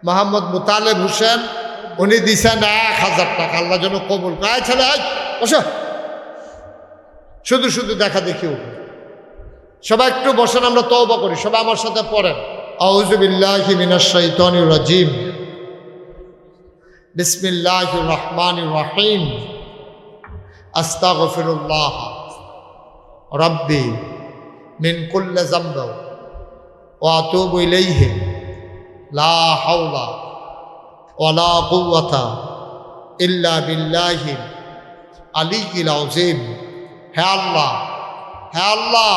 মোহাম্মদ মুতালেব হোসেন, উনি দিছেন 1,000 টাকা। আল্লাহ যেন কবুল করে। ছেলে বসো, শুধু শুধু দেখা দেখি উঠে। সবাই একটু বসেন, আমরা তওবা করি। সবাই আমার সাথে পড়েন, আউযু বিল্লাহি মিনাশ শাইতানির রাজিম, বিসমিল্লাহির রহমানির রহিম, আস্তাগফিরুল্লাহ রাব্বি মিন কুল্লি যামবি ওয়া আতুবু ইলাইহি, লা হাওলা ওয়ালা কুওয়াতা ইল্লা বিল্লাহিল আলিয়্যিল আযীম। হে আল্লাহ, হে আল্লাহ,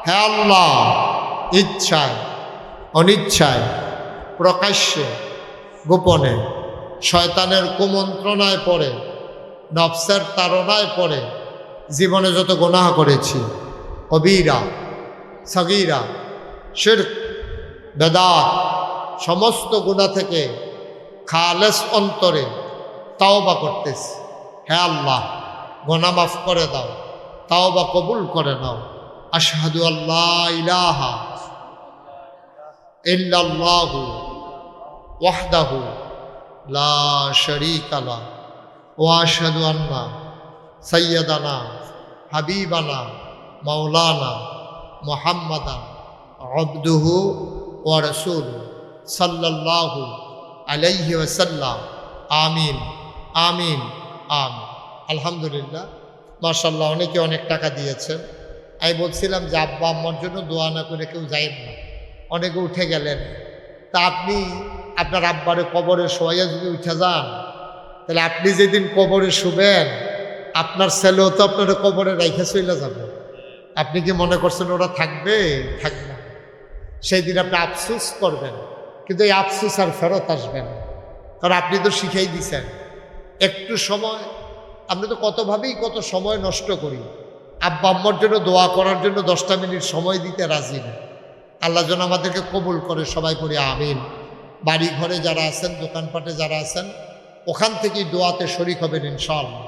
হে আল্লাহ, ইচ্ছায় অনিচ্ছায়, প্রকাশ্যে গোপনে, শয়তানের কুমন্ত্রণায় পড়ে, নফসের তাড়নায় পড়ে জীবনে যত গুনাহ করেছি, কবীরা সগীরা, শিরক, বেদাত, সমস্ত গুনাহ থেকে খালেস অন্তরে তাওবা করতেছি। হে আল্লাহ, গুনাহ মাফ করে দাও, তাওবা কবুল করে নাও। আশহাদু আল্লা ইলাহা ইল্লাল্লাহু ওয়াহদাহু লা শারীকা লাহু ওয়া আশহাদু আন্না সাইয়্যিদানা হাবিবানা মাওলানা মুহাম্মাদান আবদুহু ওয়া রাসূলুহু সাল্লাল্লাহু আলাইহি ওয়াসাল্লাম। আমিন, আমিন, আমিন। আলহামদুলিল্লাহ, মাশাআল্লাহ, অনেকে অনেক টাকা দিয়েছেন। আমি বলছিলাম যে আব্বা আম্মার জন্য দোয়া না করে কেউ যায়েন না, অনেকে উঠে গেলেন। তা আপনি আপনার আব্বারে কবরে শোয়াইয়া যদি উঠে যান, তাহলে আপনি যেদিন কবরে শুবেন, আপনার ছেলেও তো আপনার কবরে রাইখে চলে যাবে। আপনি কি মনে করছেন ওরা থাকবে? থাকবে না। সেই দিন আপনি আফসোস করবেন, কিন্তু এই আফসোস আর ফেরত আসবেন, কারণ আপনি তো শিখাই দিছেন। একটু সময়, আমরা তো কতভাবেই কত সময় নষ্ট করি। আব্বা আম্মার জন্য দোয়া করার জন্য 10টা মিনিট সময় দিতে রাজি না। আল্লাহ যেন আমাদেরকে কবুল করে, সবাই করি আমিন। বাড়ি ঘরে যারা আছেন, দোকানপাটে যারা আছেন, ওখান থেকেই দোয়াতে শরীক হবেন ইনশাআল্লাহ।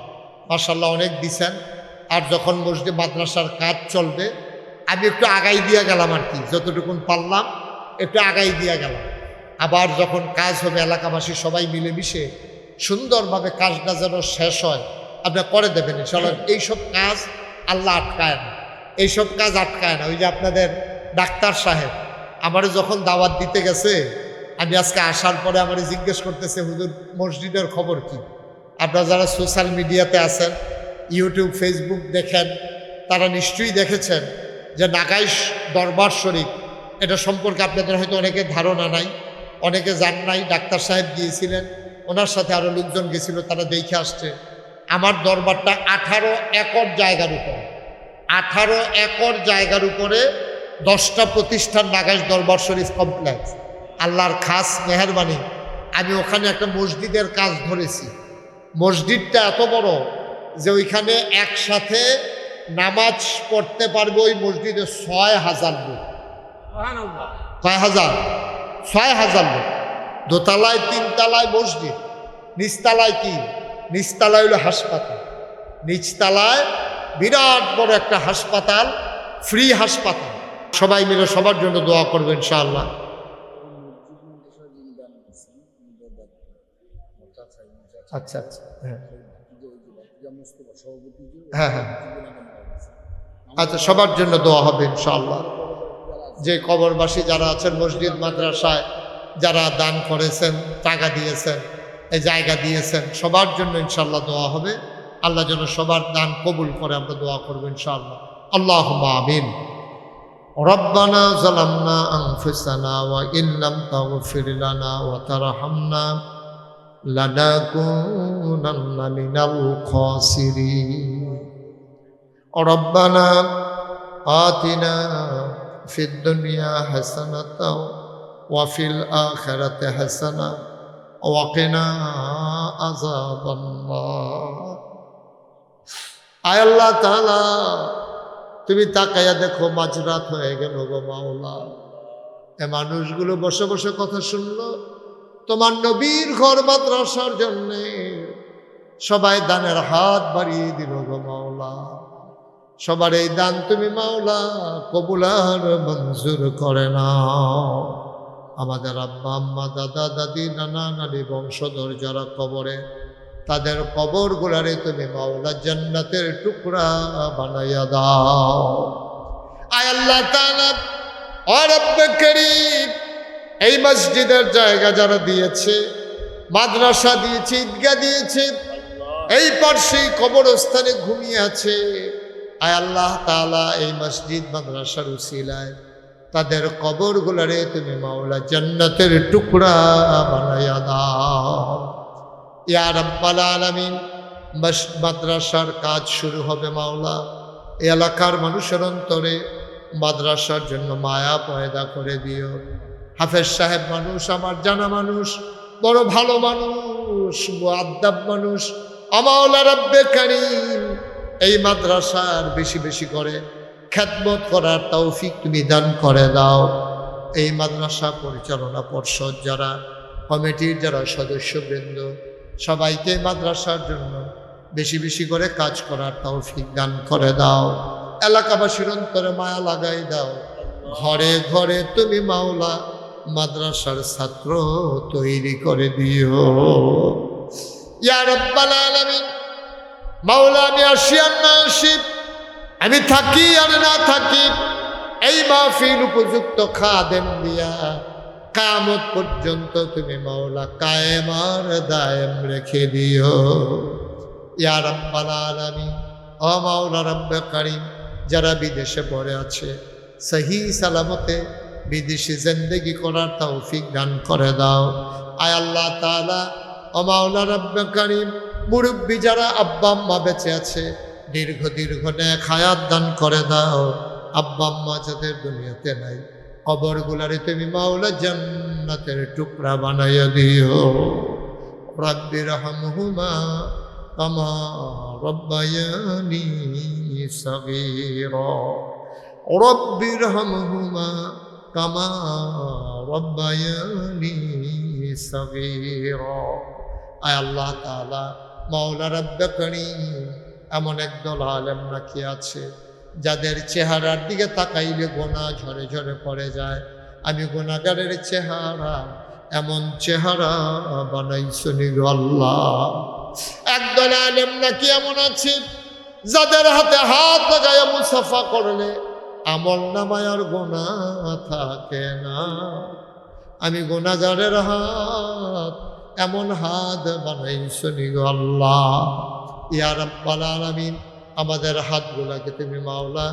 মাশাআল্লাহ, অনেক দিছেন। আর যখন মসজিদে মাদ্রাসার কাজ চলবে, আমি একটু আগাই দিয়ে গেলাম, আর কি যতটুকুন পারলাম একটু আগাই দিয়ে গেলাম। আবার যখন কাজ হবে, এলাকাবাসী সবাই মিলেমিশে সুন্দরভাবে কাজটা যেন শেষ হয়, আপনি করে দেবেন ইনশাআল্লাহ। এইসব কাজ আল্লাহ আটকায় না, এইসব কাজ আটকায় না। ওই যে আপনাদের ডাক্তার সাহেব আমারে যখন দাওয়াত দিতে গেছে, আমি আজকে আসার পরে আমারে জিজ্ঞেস করতেছে, হুজুর মসজিদের খবর কি? আপনারা যারা সোশ্যাল মিডিয়াতে আছেন, ইউটিউব, ফেসবুক দেখেন, তারা নিশ্চয়ই দেখেছেন যে নাগাইশ দরবার শরীফ, এটা সম্পর্কে আপনাদের হয়তো অনেকের ধারণা নাই, অনেকে জান নাই। ডাক্তার সাহেব গিয়েছিলেন, ওনার সাথে আরও লোকজন গেছিল, তারা দেখে আসছে। আমার দরবারটা 18 একর জায়গার উপরে, 18 একর জায়গার উপরে 10টা প্রতিষ্ঠান নাগাইশ দরবার শরীফ কমপ্লেক্স। আল্লাহর খাস মেহেরবানি, আমি ওখানে একটা মসজিদের কাজ ধরেছি। মসজিদটা এত বড় যে ওইখানে একসাথে নামাজ পড়তে পারবে ওই মসজিদে 6,000 লোক। কয় হাজার? 6,000 লোক। দোতলায় তিনতলায় মসজিদ, নিচতলায় কি? নিচতলায় হলো হাসপাতাল, নিচতলায় বিরাট বড় একটা হাসপাতাল, ফ্রি হাসপাতাল। সবাই মিলে সবার জন্য দোয়া করবেন ইনশাআল্লাহ। আচ্ছা আচ্ছা, হ্যাঁ হ্যাঁ হ্যাঁ, আচ্ছা সবার জন্য দোয়া হবে ইনশাআল্লাহ। যে কবরবাসী যারা আছেন মসজিদ মাদ্রাসায় যারা দান করেছেন, টাকা দিয়েছেন, এই জায়গা দিয়েছেন, সবার জন্য ইনশাআল্লাহ দোয়া হবে। আল্লাহ যেন সবার দান কবুল করে, আমরা দোয়া করবো ইনশাআল্লাহ। আল্লাহুম্মা আমিন। রব্বানা যালামনা আনফুসানা ওয়া ইল্লাম তাগফির লানা ওয়া তারহামনা লানাকুনান্না মিনাল খাসিরিন। রব্বানা আতিনা ফিদ দুনিয়া হাসানাতাও ওয়া ফিল আখিরাতি হাসানা ওয়া কিনা আযাবান্নার। আয় আল্লাহ তাআলা, তুমি তাকাইয়া দেখো মাঝরাত হয়ে গেল গো মাওলা। এ মানুষগুলো বসে বসে কথা শুনলো তোমার নবীর ঘর মাদ্রাসার জন্যে, সবাই দানের হাত বাড়িয়ে দিল গো মাওলা। সবার এই দান তুমি মাওলা কবুল আর মঞ্জুর করে নাও। আমাদের আব্বা আম্মা, দাদা দাদি, নানা নানি, বংশধর যারা কবরে, তাদের কবর গুলারে তুমি মাওলা জান্নাতের টুকরা বানাইয়া দাও। আয় আল্লাহ তাআলা, ও রব্বে কারীম, এই মসজিদের জায়গা যারা দিয়েছে, মাদ্রাসা দিয়েছে, ঈদগাহ দিয়েছে, এই পার্শ্বে কবরস্থানে ঘুমিয়ে আছে, আয় আল্লাহ তাআলা এই মসজিদ মাদ্রাসার উসিলায় তাদের কবর গুলারে তুমি মাওলা জান্নাতের টুকরা বানাইয়া দাও। ইয়া রাব্বাল আলামিন, মাদ্রাসার কাজ শুরু হবে মাওলা। এই এলাকার মানুষের অন্তরে মাদ্রাসার জন্য মায়া পয়দা করে দিও। হাফেজ সাহেব মানুষ, আমার জানা মানুষ, বড় ভালো মানুষ, মুআদ্দাব মানুষ, মাওলা রব্বে কারীম, এই মাদ্রাসার বেশি বেশি করে খেদমত করার তৌফিক তুমি দান করে দাও। এই মাদ্রাসা পরিচালনা পর্ষদ যারা, কমিটির যারা সদস্যবৃন্দ, সবাইকে মাদ্রাসার জন্য বেশি বেশি করে কাজ করার তৌফিক দান করে দাও। এলাকাবাসীর অন্তরে মায়া লাগাই দাও। ঘরে ঘরে তুমি মাওলা মাদ্রাসার ছাত্র তৈরি করে দিও। ইয়া রাব্বাল আলামিন, মাওলা আমি আসি আর না আসি, আমি থাকি আর না থাকি, এই মাহফিল উপযুক্ত খাদেম দিয়া কিয়ামত পর্যন্ত তুমি মাওলা কায়েম আর দায়েম রেখে দিও। ইয়া রাব্বাল আলামিন, ও মাওলা রব্বে কারীম, যারা বিদেশে পড়ে আছে সহি সালামতে বিদেশি জিন্দেগি করার তৌফিক দান করে দাও। আয় আল্লাহ তাআলা, ও মাওলা রব্বে কারীম, মুরব্বী যারা আব্বা আম্মা বেঁচে আছে, দীর্ঘ দীর্ঘ নেক হায়াত দান করে দাও। আব্বা আম্মা যাদের দুনিয়াতে নাই, কবরগুলারে তুমি মাওলা জান্নাতের টুকরা বানাইয়া দিও। রাব্বির হামহুমা কামা রাব্বায়ানি সাগীরা, রাব্বির হামহুমা কামা রাব্বায়ানি সাগীরা। আয় আল্লাহ তাআলা, মাওলা রব্বে কারীম, এমন একদল আলেম নাকি আছে যাদের চেহারার দিকে তাকাইলে গোনা ঝরে ঝরে পড়ে যায়। আমি গুনাহগারের চেহারা, এমন চেহারা বানাইছনি গো আল্লাহ। একদল আলেম নাকি এমন আছে যাদের হাতে হাত লাগাইয়া মুসাফা করলে আমল নামায় আর গুনাহ থাকে না। আমি গুনাহগারের হাত, এমন হাত বানাইছনি গো আল্লাহ। ইয়া রাব্বাল আলামিন, আমাদের হাতগুলাকে তুমি মাওলা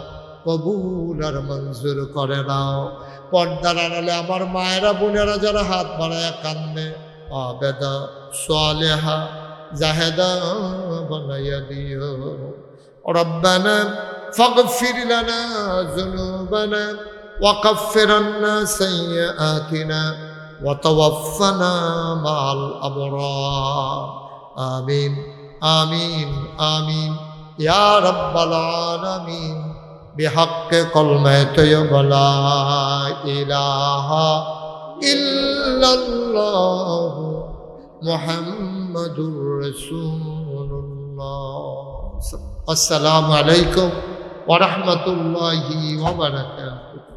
কবুল আর মঞ্জুর করে নাও। পর্দার আড়ালে আমার মায়েরা বোনেরা যারা হাত বাড়ায়া কান্দে, আবেদা সালেহা জাহেদা বানাইয়া দিও। রব্বানা ফাগফির লানা যুনুবানা ওয়া কাফফির আন্না সাইয়্যাতিনা ওয়া তাওয়াফফানা মা'আল আবরার। আমিন আমিন আমিন ইয়া রাব্বাল আলামিন। বিহাক্কে কলমে তৈয়বা লা ইলাহা ইল্লাল্লাহু মুহাম্মাদুর রাসূলুল্লাহ। আসসালামু আলাইকুম ওয়া রাহমাতুল্লাহি ওয়া বারাকাতুহু।